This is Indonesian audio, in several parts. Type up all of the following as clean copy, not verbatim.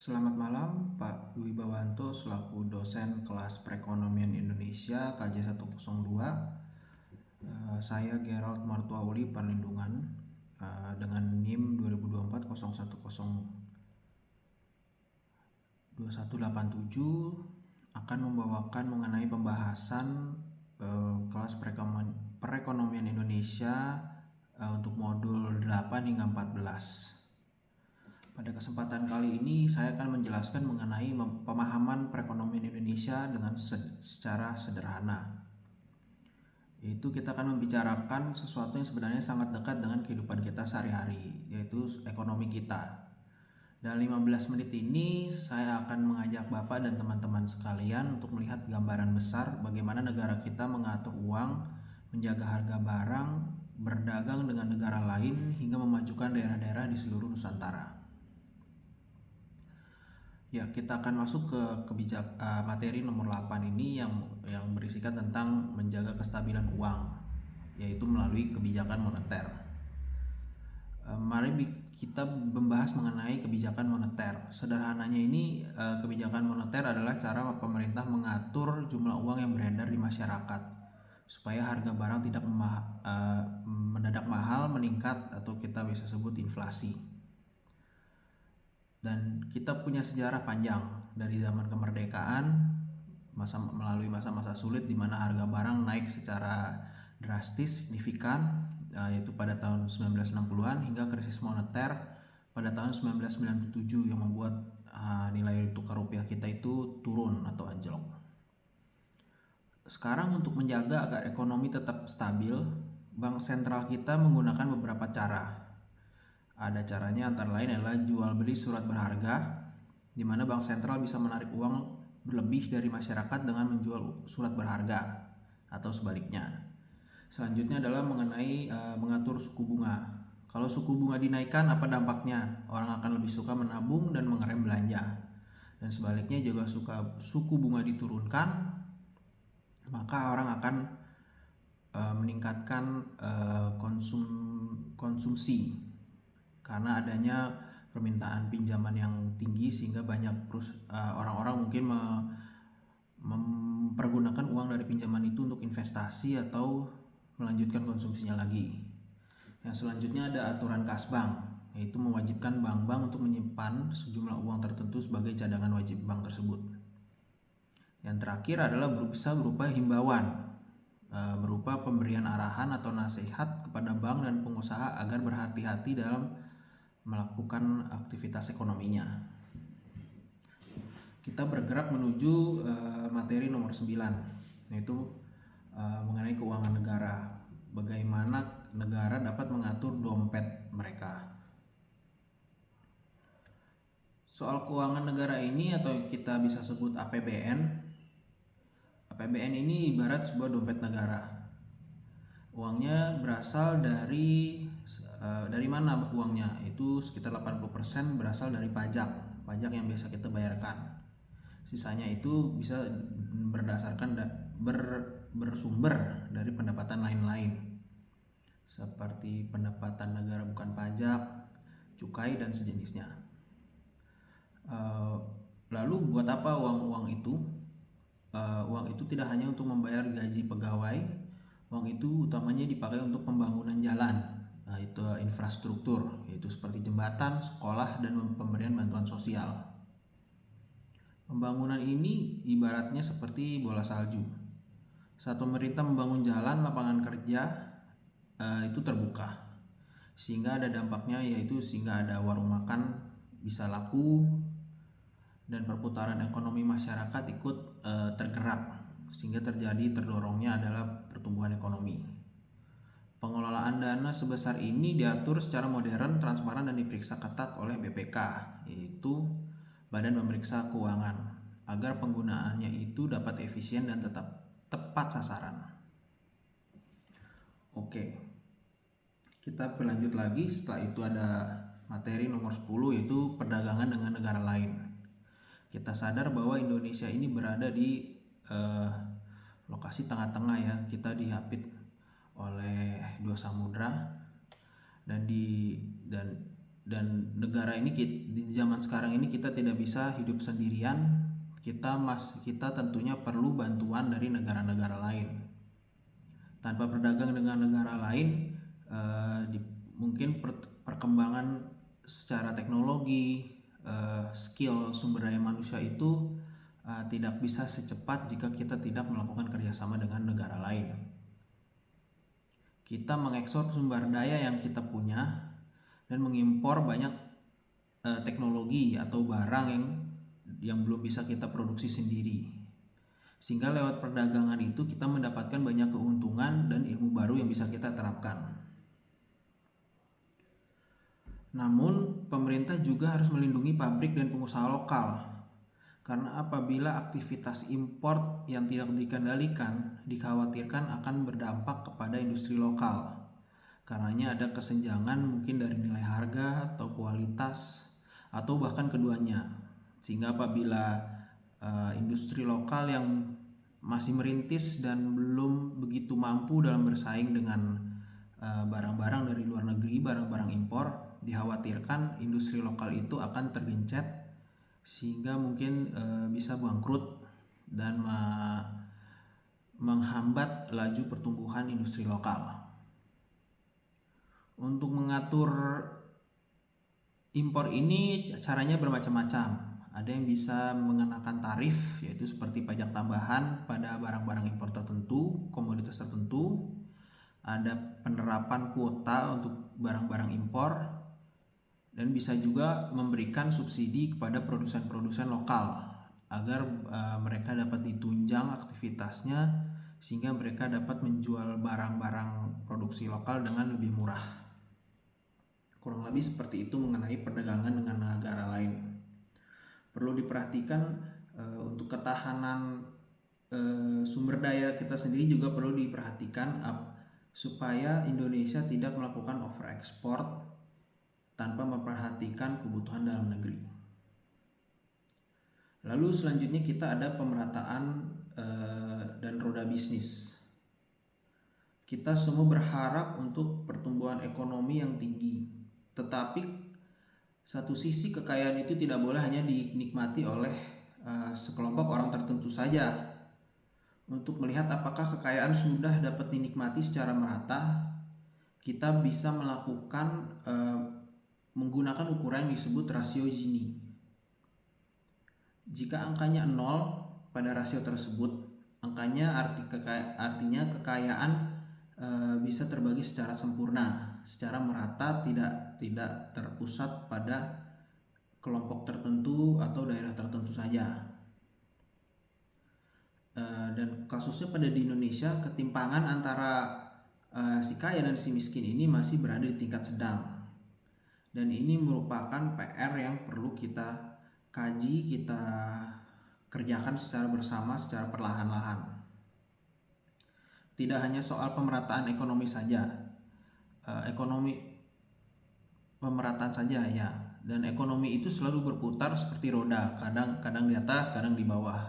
Selamat malam, Pak Wibawanto selaku dosen kelas Perekonomian Indonesia KJ 102. Saya Gerald Martuauli Perlindungan dengan NIM 2024 akan membawakan mengenai pembahasan kelas Perekonomian Indonesia untuk modul 8 hingga 14. Pada kesempatan kali ini saya akan menjelaskan mengenai pemahaman perekonomian Indonesia dengan secara sederhana. Yaitu kita akan membicarakan sesuatu yang sebenarnya sangat dekat dengan kehidupan kita sehari-hari, yaitu ekonomi kita. Dalam 15 menit ini saya akan mengajak Bapak dan teman-teman sekalian untuk melihat gambaran besar bagaimana negara kita mengatur uang, menjaga harga barang, berdagang dengan negara lain hingga memajukan daerah-daerah di seluruh Nusantara. Ya, kita akan masuk ke materi nomor 8 ini yang berisikan tentang menjaga kestabilan uang, yaitu melalui kebijakan moneter. Mari kita membahas mengenai kebijakan moneter. Sederhananya ini, kebijakan moneter adalah cara pemerintah mengatur jumlah uang yang beredar di masyarakat supaya harga barang tidak mendadak mahal, meningkat, atau kita bisa sebut inflasi. Dan kita punya sejarah panjang dari zaman kemerdekaan melalui masa-masa sulit di mana harga barang naik secara drastis, signifikan, yaitu pada tahun 1960-an hingga krisis moneter pada tahun 1997 yang membuat nilai tukar rupiah kita itu turun atau anjlok. Sekarang untuk menjaga agar ekonomi tetap stabil, bank sentral kita menggunakan beberapa cara. Ada caranya antara lain adalah jual beli surat berharga, di mana bank sentral bisa menarik uang berlebih dari masyarakat dengan menjual surat berharga atau sebaliknya. Selanjutnya adalah mengenai mengatur suku bunga. Kalau suku bunga dinaikkan, apa dampaknya? Orang akan lebih suka menabung dan mengerem belanja. Dan sebaliknya juga suku bunga diturunkan, maka orang akan meningkatkan konsumsi karena adanya permintaan pinjaman yang tinggi sehingga banyak orang-orang mungkin mempergunakan uang dari pinjaman itu untuk investasi atau melanjutkan konsumsinya lagi. Yang selanjutnya ada aturan kas bank, yaitu mewajibkan bank-bank untuk menyimpan sejumlah uang tertentu sebagai cadangan wajib bank tersebut. Yang terakhir adalah bisa berupa himbauan, berupa pemberian arahan atau nasihat kepada bank dan pengusaha agar berhati-hati dalam melakukan aktivitas ekonominya. Kita bergerak menuju materi nomor 9, yaitu mengenai keuangan negara. Bagaimana negara dapat mengatur dompet mereka. Soal keuangan negara ini atau kita bisa sebut APBN. APBN ini ibarat sebuah dompet negara. Uangnya berasal dari mana uangnya? Itu sekitar 80% berasal dari pajak yang biasa kita bayarkan. Sisanya itu bisa berdasarkan bersumber dari pendapatan lain-lain seperti pendapatan negara bukan pajak, cukai dan sejenisnya. Lalu buat apa uang itu? Uang itu tidak hanya untuk membayar gaji pegawai, uang itu utamanya dipakai untuk pembangunan jalan, itu infrastruktur, yaitu seperti jembatan, sekolah, dan pemberian bantuan sosial. Pembangunan ini ibaratnya seperti bola salju. Saat pemerintah membangun jalan, lapangan kerja itu terbuka, sehingga ada dampaknya, yaitu sehingga ada warung makan bisa laku dan perputaran ekonomi masyarakat ikut tergerak, sehingga terdorongnya adalah pertumbuhan ekonomi. Pengelolaan dana sebesar ini diatur secara modern, transparan, dan diperiksa ketat oleh BPK, yaitu Badan Pemeriksa Keuangan, agar penggunaannya itu dapat efisien dan tetap tepat sasaran. Oke, kita berlanjut lagi. Setelah itu ada materi nomor 10, yaitu perdagangan dengan negara lain. Kita sadar bahwa Indonesia ini berada di lokasi tengah-tengah ya. Kita dihapit oleh dua samudra dan Dan negara ini di zaman sekarang ini kita tidak bisa hidup sendirian. Kita tentunya perlu bantuan dari negara-negara lain. Tanpa berdagang dengan negara lain, mungkin perkembangan secara teknologi, skill sumber daya manusia itu tidak bisa secepat jika kita tidak melakukan kerjasama dengan negara lain. Kita mengekspor sumber daya yang kita punya dan mengimpor banyak teknologi atau barang yang belum bisa kita produksi sendiri. Sehingga lewat perdagangan itu kita mendapatkan banyak keuntungan dan ilmu baru yang bisa kita terapkan. Namun, pemerintah juga harus melindungi pabrik dan pengusaha lokal. Karena apabila aktivitas impor yang tidak dikendalikan, dikhawatirkan akan berdampak kepada industri lokal. Karenanya ada kesenjangan mungkin dari nilai harga atau kualitas atau bahkan keduanya. Sehingga apabila industri lokal yang masih merintis dan belum begitu mampu dalam bersaing dengan barang-barang dari luar negeri, barang-barang impor, dikhawatirkan industri lokal itu akan tergencet sehingga mungkin bisa bangkrut dan menghambat laju pertumbuhan industri lokal. Untuk mengatur impor ini caranya bermacam-macam. Ada yang bisa mengenakan tarif, yaitu seperti pajak tambahan pada barang-barang impor tertentu, komoditas tertentu. Ada penerapan kuota untuk barang-barang impor, dan bisa juga memberikan subsidi kepada produsen-produsen lokal agar mereka dapat ditunjang aktivitasnya sehingga mereka dapat menjual barang-barang produksi lokal dengan lebih murah. Kurang lebih seperti itu mengenai perdagangan dengan negara lain. Perlu diperhatikan untuk ketahanan sumber daya kita sendiri juga perlu diperhatikan supaya Indonesia tidak melakukan overekspor tanpa memperhatikan kebutuhan dalam negeri. Lalu selanjutnya kita ada pemerataan dan roda bisnis. Kita semua berharap untuk pertumbuhan ekonomi yang tinggi, tetapi satu sisi kekayaan itu tidak boleh hanya dinikmati oleh sekelompok orang tertentu saja. Untuk melihat apakah kekayaan sudah dapat dinikmati secara merata, kita bisa melakukan menggunakan ukuran yang disebut rasio Gini. Jika angkanya 0 pada rasio tersebut, artinya kekayaan bisa terbagi secara sempurna, secara merata, tidak terpusat pada kelompok tertentu atau daerah tertentu saja. Dan kasusnya pada di Indonesia, ketimpangan antara si kaya dan si miskin ini masih berada di tingkat sedang. Dan ini merupakan PR yang perlu kita kaji, kita kerjakan secara bersama, secara perlahan-lahan. Tidak hanya soal pemerataan ekonomi saja, pemerataan saja ya. Dan ekonomi itu selalu berputar seperti roda, kadang di atas, kadang di bawah.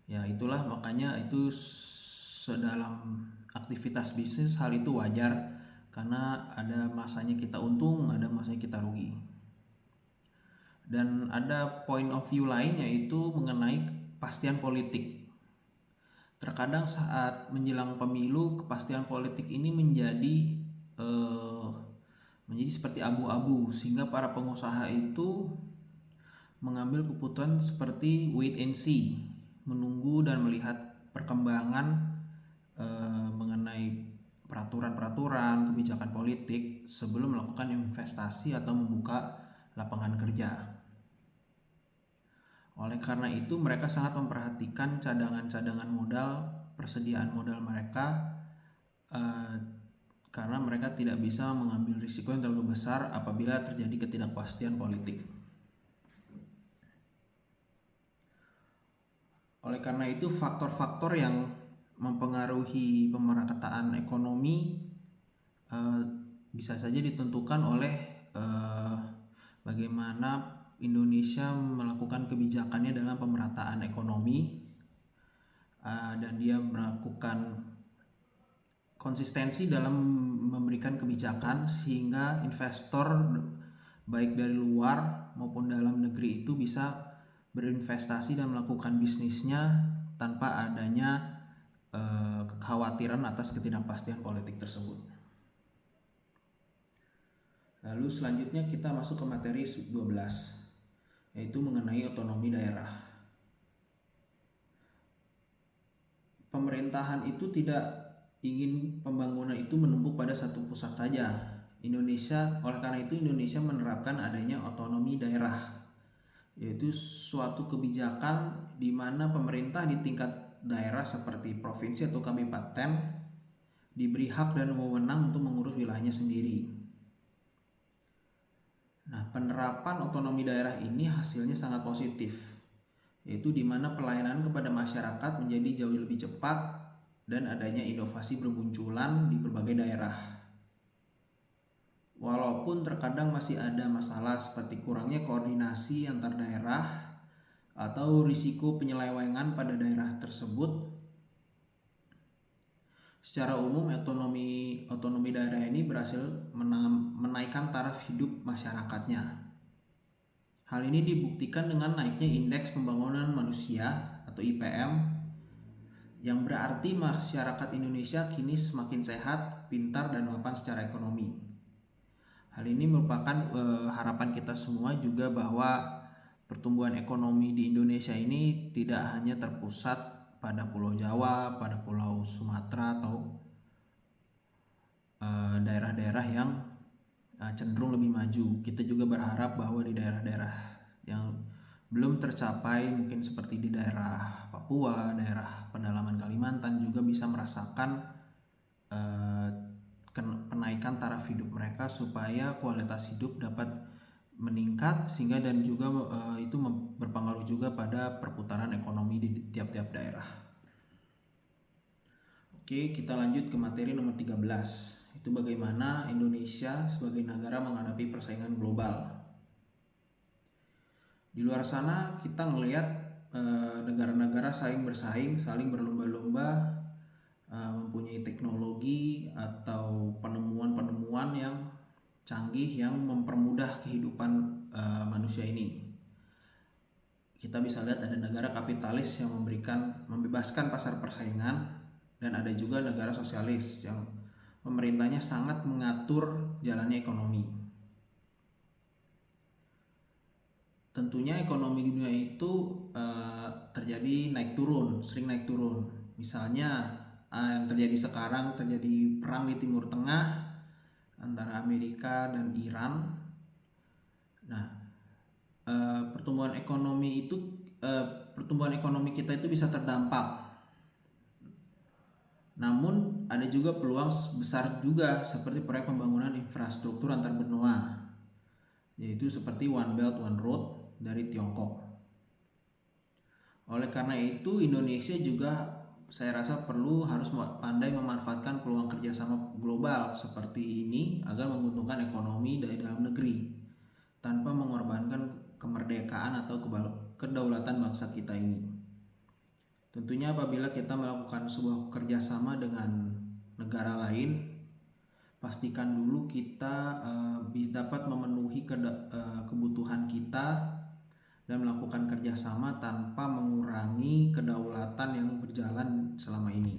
Ya itulah makanya itu dalam aktivitas bisnis hal itu wajar. Karena ada masanya kita untung, ada masanya kita rugi. Dan ada point of view lain yaitu mengenai kepastian politik. Terkadang saat menjelang pemilu, kepastian politik ini menjadi seperti abu-abu, sehingga para pengusaha itu mengambil keputusan seperti wait and see, menunggu dan melihat perkembangan mengenai peraturan-peraturan, kebijakan politik sebelum melakukan investasi atau membuka lapangan kerja. Oleh karena itu mereka sangat memperhatikan cadangan-cadangan modal, persediaan modal mereka, karena mereka tidak bisa mengambil risiko yang terlalu besar apabila terjadi ketidakpastian politik. Oleh karena itu faktor-faktor yang mempengaruhi pemerataan ekonomi bisa saja ditentukan oleh bagaimana Indonesia melakukan kebijakannya dalam pemerataan ekonomi, dan dia melakukan konsistensi dalam memberikan kebijakan sehingga investor baik dari luar maupun dalam negeri itu bisa berinvestasi dan melakukan bisnisnya tanpa adanya kekhawatiran atas ketidakpastian politik tersebut. Lalu selanjutnya kita masuk ke materi 12, yaitu mengenai otonomi daerah. Pemerintahan itu tidak ingin pembangunan itu menumpuk pada satu pusat saja. Oleh karena itu Indonesia menerapkan adanya otonomi daerah, yaitu suatu kebijakan di mana pemerintah di tingkat daerah seperti provinsi atau kabupaten diberi hak dan wewenang untuk mengurus wilayahnya sendiri. Nah, penerapan otonomi daerah ini hasilnya sangat positif, yaitu di mana pelayanan kepada masyarakat menjadi jauh lebih cepat dan adanya inovasi bermunculan di berbagai daerah. Walaupun terkadang masih ada masalah seperti kurangnya koordinasi antar daerah atau risiko penyelewengan pada daerah tersebut, secara umum otonomi daerah ini berhasil menaikkan taraf hidup masyarakatnya. Hal ini dibuktikan dengan naiknya indeks pembangunan manusia atau IPM, yang berarti masyarakat Indonesia kini semakin sehat, pintar, dan mapan secara ekonomi. Hal ini merupakan harapan kita semua juga bahwa pertumbuhan ekonomi di Indonesia ini tidak hanya terpusat pada Pulau Jawa, pada Pulau Sumatera, atau daerah-daerah yang cenderung lebih maju. Kita juga berharap bahwa di daerah-daerah yang belum tercapai, mungkin seperti di daerah Papua, daerah pedalaman Kalimantan, juga bisa merasakan penaikan taraf hidup mereka supaya kualitas hidup dapat meningkat, sehingga dan juga itu berpengaruh juga pada perputaran ekonomi di tiap-tiap daerah. Oke, kita lanjut ke materi nomor 13. Itu bagaimana Indonesia sebagai negara menghadapi persaingan global. Di luar sana kita melihat negara-negara saling bersaing, saling berlomba-lomba mempunyai teknologi atau penemuan-penemuan yang canggih yang mempermudah kehidupan manusia ini. Kita bisa lihat ada negara kapitalis yang membebaskan pasar persaingan, dan ada juga negara sosialis yang pemerintahnya sangat mengatur jalannya ekonomi. Tentunya ekonomi dunia itu terjadi sering naik turun. Misalnya yang terjadi sekarang, terjadi perang di Timur Tengah antara Amerika dan Iran. Nah, pertumbuhan ekonomi kita itu bisa terdampak. Namun ada juga peluang besar juga seperti proyek pembangunan infrastruktur antar benua, yaitu seperti One Belt One Road dari Tiongkok. Oleh karena itu Indonesia juga saya rasa harus pandai memanfaatkan peluang kerjasama global seperti ini agar menguntungkan ekonomi dari dalam negeri tanpa mengorbankan kemerdekaan atau kedaulatan bangsa kita ini. Tentunya apabila kita melakukan sebuah kerjasama dengan negara lain, pastikan dulu kita dapat memenuhi kebutuhan kita dan melakukan kerjasama tanpa mengurangi kedaulatan yang berjalan selama ini.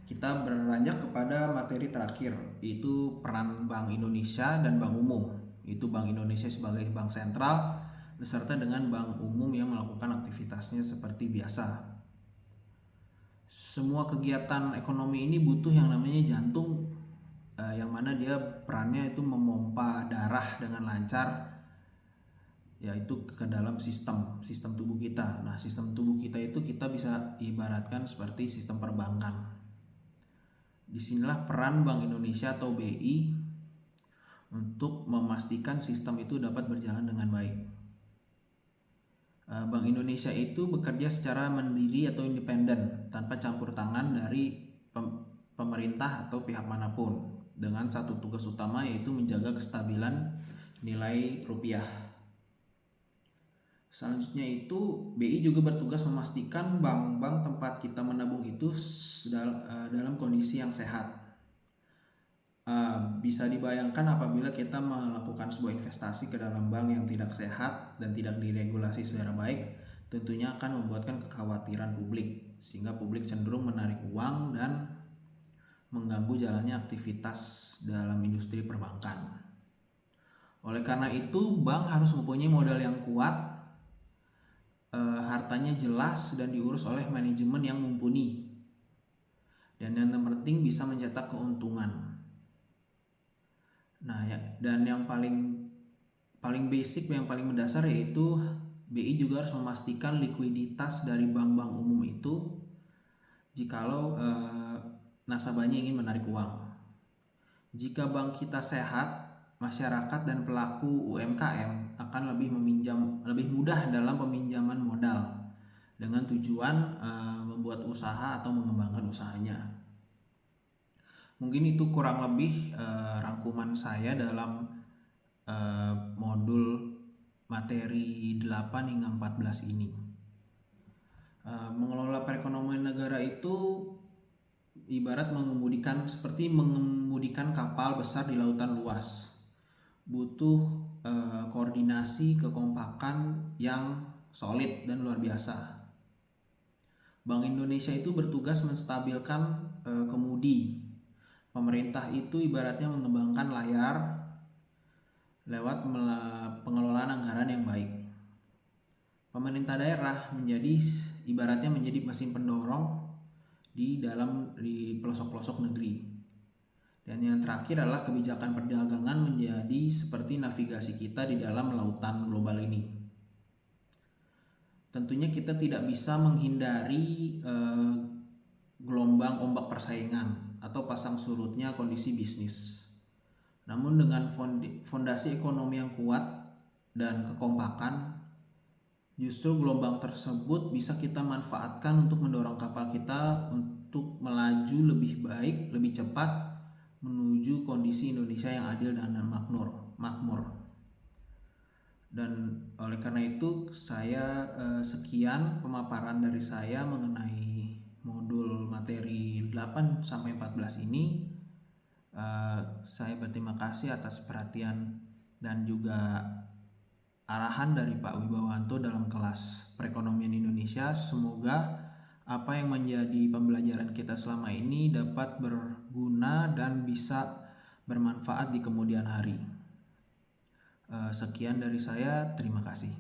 Kita beranjak kepada materi terakhir, yaitu peran Bank Indonesia dan Bank Umum. Itu Bank Indonesia sebagai bank sentral beserta dengan Bank Umum yang melakukan aktivitasnya seperti biasa. Semua kegiatan ekonomi ini butuh yang namanya jantung, yang mana dia perannya itu memompa darah dengan lancar, yaitu ke dalam sistem tubuh kita. Nah, sistem tubuh kita itu kita bisa ibaratkan seperti sistem perbankan. Disinilah peran Bank Indonesia atau BI untuk memastikan sistem itu dapat berjalan dengan baik. Bank Indonesia itu bekerja secara mandiri atau independen tanpa campur tangan dari pemerintah atau pihak manapun, dengan satu tugas utama yaitu menjaga kestabilan nilai rupiah. Selanjutnya itu BI juga bertugas memastikan bank-bank tempat kita menabung itu dalam kondisi yang sehat. Bisa dibayangkan apabila kita melakukan sebuah investasi ke dalam bank yang tidak sehat dan tidak diregulasi secara baik, tentunya akan membuatkan kekhawatiran publik, sehingga publik cenderung menarik uang dan mengganggu jalannya aktivitas dalam industri perbankan. Oleh karena itu, bank harus mempunyai modal yang kuat, hartanya jelas dan diurus oleh manajemen yang mumpuni, dan yang terpenting bisa mencetak keuntungan. Nah, ya, dan yang paling basic, yang paling mendasar yaitu BI juga harus memastikan likuiditas dari bank-bank umum itu jikalau nasabahnya ingin menarik uang. Jika bank kita sehat, masyarakat dan pelaku UMKM akan lebih mudah dalam peminjaman modal dengan tujuan membuat usaha atau mengembangkan usahanya. Mungkin itu kurang lebih rangkuman saya dalam modul materi 8 hingga 14 ini. Mengelola perekonomian negara itu ibarat seperti mengemudikan kapal besar di lautan luas. Butuh koordinasi, kekompakan yang solid dan luar biasa. Bank Indonesia itu bertugas menstabilkan kemudi. Pemerintah itu ibaratnya mengembangkan layar lewat pengelolaan anggaran yang baik. Pemerintah daerah ibaratnya menjadi mesin pendorong di pelosok-pelosok negeri. Dan yang terakhir adalah kebijakan perdagangan menjadi seperti navigasi kita di dalam lautan global ini. Tentunya kita tidak bisa menghindari gelombang ombak persaingan atau pasang surutnya kondisi bisnis. Namun dengan fondasi ekonomi yang kuat dan kekompakan, justru gelombang tersebut bisa kita manfaatkan untuk mendorong kapal kita untuk melaju lebih baik, lebih cepat menuju kondisi Indonesia yang adil dan makmur. Dan oleh karena itu sekian pemaparan dari saya mengenai modul materi 8 sampai 14 ini. Saya berterima kasih atas perhatian dan juga arahan dari Pak Wibawanto dalam kelas perekonomian Indonesia. Semoga apa yang menjadi pembelajaran kita selama ini dapat berguna dan bisa bermanfaat di kemudian hari. Sekian dari saya, terima kasih.